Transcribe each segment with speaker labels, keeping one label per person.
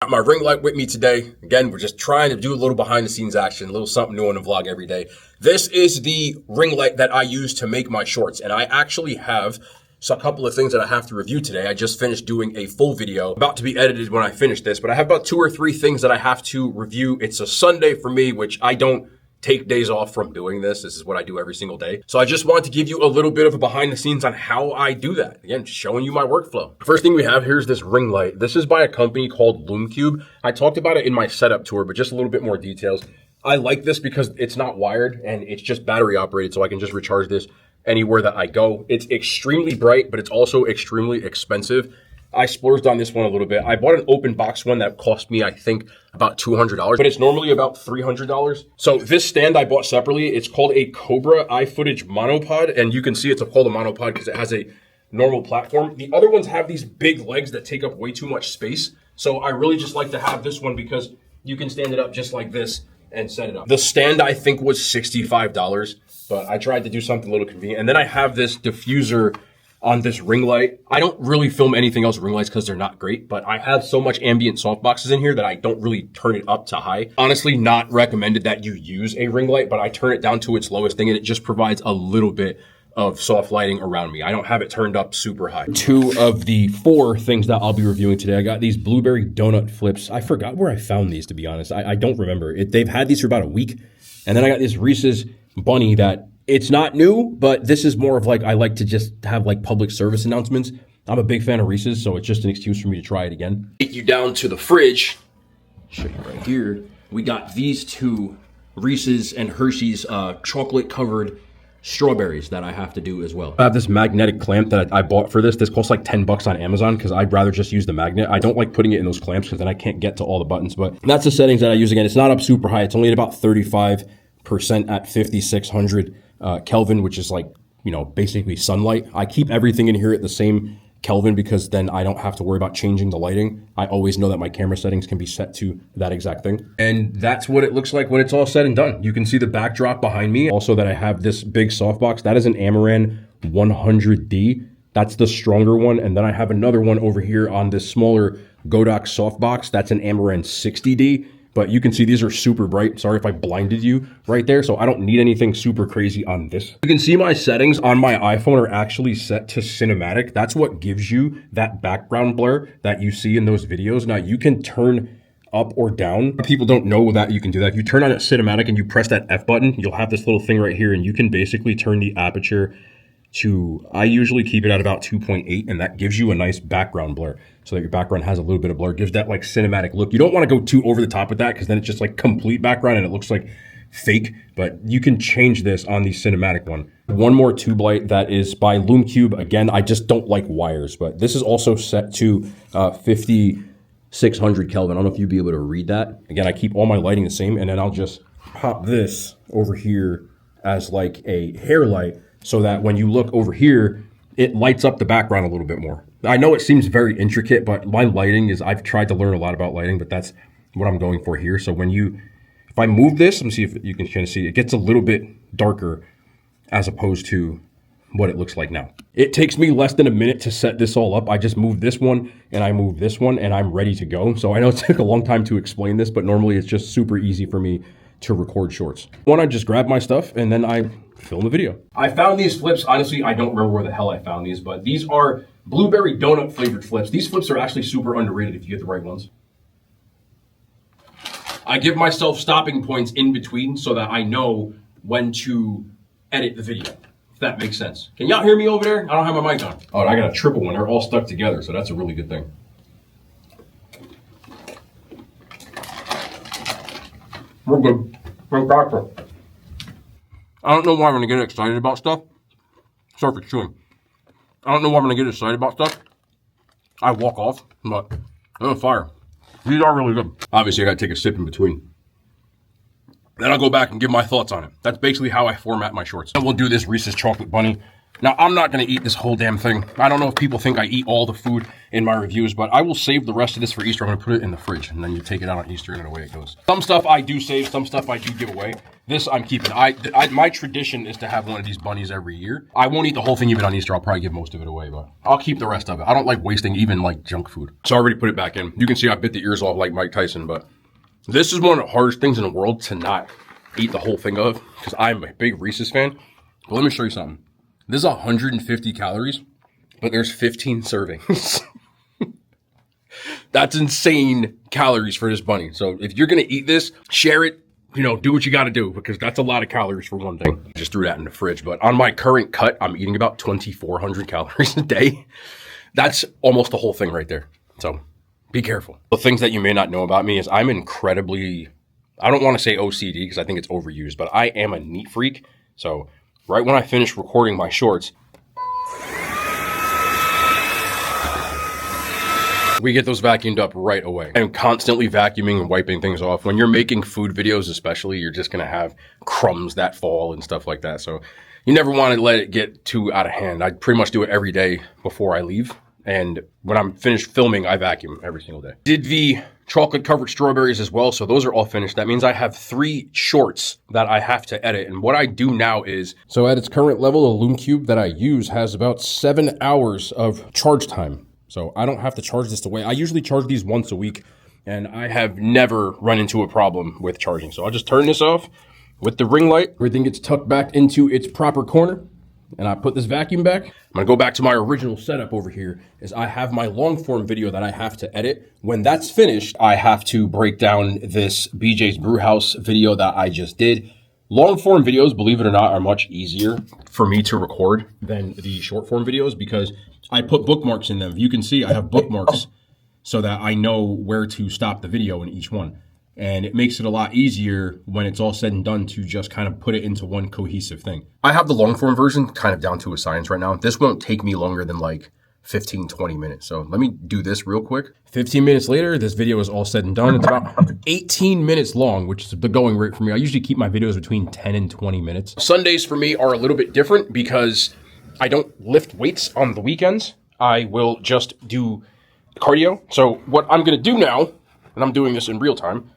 Speaker 1: Got my ring light with me today. Again, we're just trying to do a little behind the scenes action, a little something new on the vlog every day. This is the ring light that I use to make my shorts. And I actually have a couple of things that I have to review today. I just finished doing a full video about to be edited when I finish this, but I have about 2 or 3 things that I have to review. It's a Sunday for me, which I don't take days off from doing this. This is what I do every single day. So I just wanted to give you a little bit of a behind the scenes on how I do that. Again, showing you my workflow. First thing we have here is this ring light. This is by a company called LumeCube. I talked about it in my setup tour, but just a little bit more details. I like this because it's not wired and it's just battery operated, so I can just recharge this anywhere that I go. It's extremely bright, but it's also extremely expensive. I splurged on this one a little bit. I bought an open box one that cost me, I think, about $200, but it's normally about $300. So this stand I bought separately. It's called a Cobra iFootage monopod, and you can see it's called a monopod because it has a normal platform. The other ones have these big legs that take up way too much space. So I really just like to have this one because you can stand it up just like this and set it up. The stand I think was $65, but I tried to do something a little convenient. And then I have this diffuser on this ring light. I don't really film anything else with ring lights because they're not great, but I have so much ambient softboxes in here that I don't really turn it up to high. Honestly, not recommended that you use a ring light, but I turn it down to its lowest thing and it just provides a little bit of soft lighting around me. I don't have it turned up super high. 2 of the 4 things that I'll be reviewing today. I got these blueberry donut flips. I forgot where I found these, to be honest. I don't remember. They've had these for about a week. And then I got this Reese's bunny that it's not new, but this is more of like, I like to just have like public service announcements. I'm a big fan of Reese's, so it's just an excuse for me to try it again. Take you down to the fridge. Show you right here. We got these 2 Reese's and Hershey's chocolate covered strawberries that I have to do as well. I have this magnetic clamp that I bought for this. This costs like $10 on Amazon because I'd rather just use the magnet. I don't like putting it in those clamps because then I can't get to all the buttons, but that's the settings that I use. Again, it's not up super high. It's only at about 35% at 5,600 Kelvin, which is like, you know, basically sunlight. I keep everything in here at the same Kelvin because then I don't have to worry about changing the lighting. I always know that my camera settings can be set to that exact thing. And that's what it looks like when it's all said and done. You can see the backdrop behind me. Also that I have this big softbox. That is an Amaran 100D. That's the stronger one. And then I have another one over here on this smaller Godox softbox. That's an Amaran 60D. But you can see these are super bright. Sorry if I blinded you right there. So I don't need anything super crazy on this. You can see my settings on my iPhone are actually set to cinematic. That's what gives you that background blur that you see in those videos. Now you can turn up or down. People don't know that you can do that. If you turn on it cinematic and you press that F button, you'll have this little thing right here and you can basically turn the aperture to, I usually keep it at about 2.8 and that gives you a nice background blur so that your background has a little bit of blur, gives that like cinematic look. You don't want to go too over the top with that because then it's just like complete background and it looks like fake, but you can change this on the cinematic one. One more tube light that is by LumeCube. Again, I just don't like wires, but this is also set to 5,600 Kelvin. I don't know if you'd be able to read that. Again, I keep all my lighting the same and then I'll just pop this over here as like a hair light, so that when you look over here, it lights up the background a little bit more. I know it seems very intricate, but my lighting is, I've tried to learn a lot about lighting, but that's what I'm going for here. So when if I move this, let me see if you can kind of see, it gets a little bit darker as opposed to what it looks like now. It takes me less than a minute to set this all up. I just moved this one and I moved this one and I'm ready to go. So I know it took a long time to explain this, but normally it's just super easy for me to record shorts. I just grab my stuff and then I film a video. I found these flips. Honestly, I don't remember where the hell I found these, but these are blueberry donut flavored flips. These flips are actually super underrated if you get the right ones. I give myself stopping points in between so that I know when to edit the video, if that makes sense. Can y'all hear me over there? I don't have my mic on. Oh, and I got a triple one. They're all stuck together, so that's a really good thing. We're good. Fantastic. I don't know why I'm going to get excited about stuff. Sorry for chewing. I don't know why I'm going to get excited about stuff. I walk off, but I'm on fire. These are really good. Obviously, I got to take a sip in between. Then I'll go back and give my thoughts on it. That's basically how I format my shorts. And we'll do this Reese's chocolate bunny Now, I'm not going to eat this whole damn thing. I don't know if people think I eat all the food in my reviews, but I will save the rest of this for Easter. I'm going to put it in the fridge, and then you take it out on Easter, and away it goes. Some stuff I do save, some stuff I do give away. This I'm keeping. My tradition is to have one of these bunnies every year. I won't eat the whole thing even on Easter. I'll probably give most of it away, but I'll keep the rest of it. I don't like wasting even like junk food. So I already put it back in. You can see I bit the ears off like Mike Tyson, but this is one of the hardest things in the world to not eat the whole thing of, because I'm a big Reese's fan. But let me show you something. This is 150 calories, but there's 15 servings. That's insane calories for this bunny. So if you're going to eat this, share it, do what you got to do, because that's a lot of calories for one thing. I just threw that in the fridge. But on my current cut, I'm eating about 2,400 calories a day. That's almost the whole thing right there. So be careful. The things that you may not know about me is I'm incredibly, I don't want to say OCD because I think it's overused, but I am a neat freak. So right when I finish recording my shorts, we get those vacuumed up right away. I'm constantly vacuuming and wiping things off. When you're making food videos especially, you're just going to have crumbs that fall and stuff like that. So you never want to let it get too out of hand. I pretty much do it every day before I leave. And when I'm finished filming, I vacuum every single day. Did the chocolate covered strawberries as well. So those are all finished. That means I have 3 shorts that I have to edit. And what I do now is, so at its current level, the Loom Cube that I use has about 7 hours of charge time. So I don't have to charge this away. I usually charge these once a week, and I have never run into a problem with charging. So I'll just turn this off with the ring light. Everything gets tucked back into its proper corner. And I put this vacuum back. I'm going to go back to my original setup over here, is I have my long form video that I have to edit. When that's finished, I have to break down this BJ's Brewhouse video that I just did. Long form videos, believe it or not, are much easier for me to record than the short form videos because I put bookmarks in them. You can see I have bookmarks so that I know where to stop the video in each one. And it makes it a lot easier when it's all said and done to just kind of put it into one cohesive thing. I have the long form version kind of down to a science right now. This won't take me longer than like 15, 20 minutes. So let me do this real quick. 15 minutes later, this video is all said and done. It's about 18 minutes long, which is the going rate for me. I usually keep my videos between 10 and 20 minutes. Sundays for me are a little bit different because I don't lift weights on the weekends. I will just do cardio. So what I'm going to do now, and I'm doing this in real time,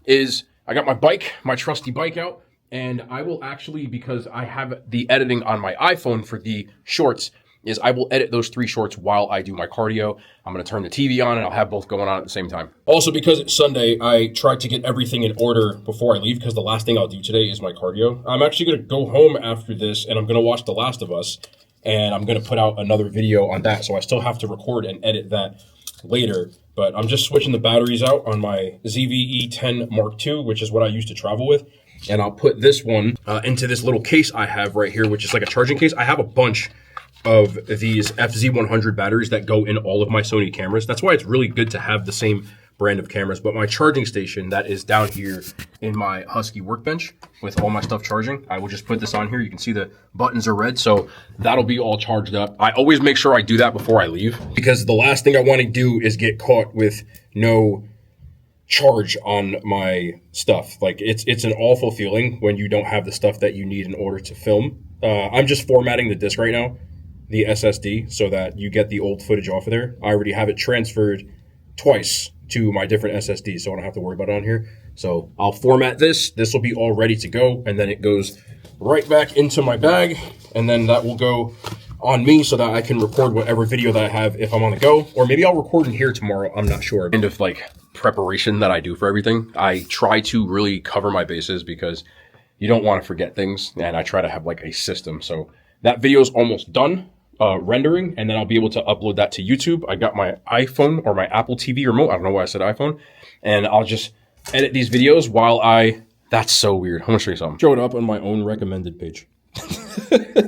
Speaker 1: is I got my bike, my trusty bike out, and I will actually, because I have the editing on my iPhone for the shorts, is I will edit those 3 shorts while I do my cardio. I'm going to turn the TV on and I'll have both going on at the same time. Also, because it's Sunday, I tried to get everything in order before I leave because the last thing I'll do today is my cardio. I'm actually going to go home after this and I'm going to watch The Last of Us, and I'm going to put out another video on that. So I still have to record and edit that later. But I'm just switching the batteries out on my ZVE10 Mark II, which is what I used to travel with. And I'll put this one into this little case I have right here, which is like a charging case. I have a bunch of these FZ100 batteries that go in all of my Sony cameras. That's why it's really good to have the same brand of cameras. But my charging station that is down here in my Husky workbench with all my stuff charging, I will just put this on here. You can see the buttons are red, so that'll be all charged up. I always make sure I do that before I leave because the last thing I want to do is get caught with no charge on my stuff. Like it's an awful feeling when you don't have the stuff that you need in order to film. I'm just formatting the disc right now, the SSD, so that you get the old footage off of there. I already have it transferred twice to my different SSDs, so I don't have to worry about it on here. So I'll format this. This will be all ready to go, and then it goes right back into my bag, and then that will go on me so that I can record whatever video that I have if I'm on the go, or maybe I'll record in here tomorrow. I'm not sure. Kind of like preparation that I do for everything. I try to really cover my bases because you don't want to forget things, and I try to have like a system. So that video is almost done rendering, and then I'll be able to upload that to YouTube. I got my iPhone or my Apple TV remote. I don't know why I said iPhone. And I'll just edit these videos while that's so weird. I'm gonna show you something. Show it up on my own recommended page.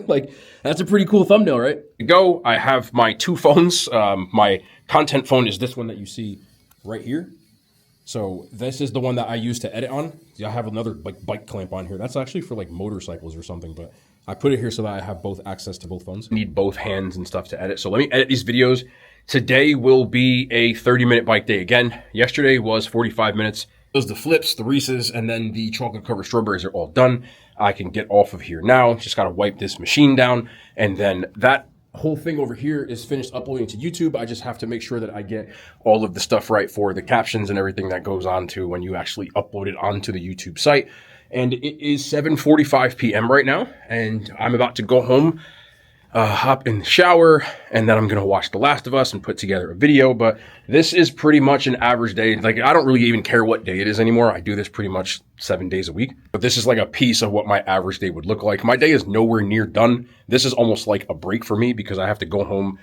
Speaker 1: Like, that's a pretty cool thumbnail, right? Go, I have my 2 phones. My content phone is this one that you see right here. So this is the one that I use to edit on. I have another like bike clamp on here. That's actually for like motorcycles or something, but I put it here so that I have both access to both phones. I need both hands and stuff to edit. So let me edit these videos. Today will be a 30-minute bike day again. Yesterday was 45 minutes. Those the flips, the Reese's, and then the chocolate covered strawberries are all done. I can get off of here now. Just got to wipe this machine down, and then that whole thing over here is finished uploading to YouTube. I just have to make sure that I get all of the stuff right for the captions and everything that goes on to when you actually upload it onto the YouTube site. And it is 7:45 p.m. right now, and I'm about to go home, hop in the shower, and then I'm going to watch The Last of Us and put together a video. But this is pretty much an average day. Like, I don't really even care what day it is anymore. I do this pretty much 7 days a week. But this is like a piece of what my average day would look like. My day is nowhere near done. This is almost like a break for me because I have to go home,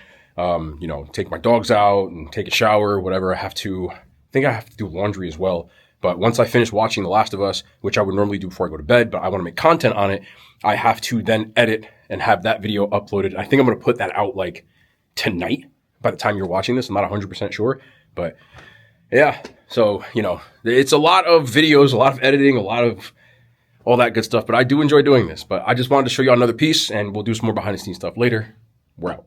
Speaker 1: take my dogs out and take a shower, whatever. I think I have to do laundry as well. But once I finish watching The Last of Us, which I would normally do before I go to bed, but I want to make content on it, I have to then edit and have that video uploaded. I think I'm going to put that out like tonight by the time you're watching this. I'm not 100% sure, but yeah. So, it's a lot of videos, a lot of editing, a lot of all that good stuff, but I do enjoy doing this. But I just wanted to show you another piece, and we'll do some more behind the scenes stuff later. We're out.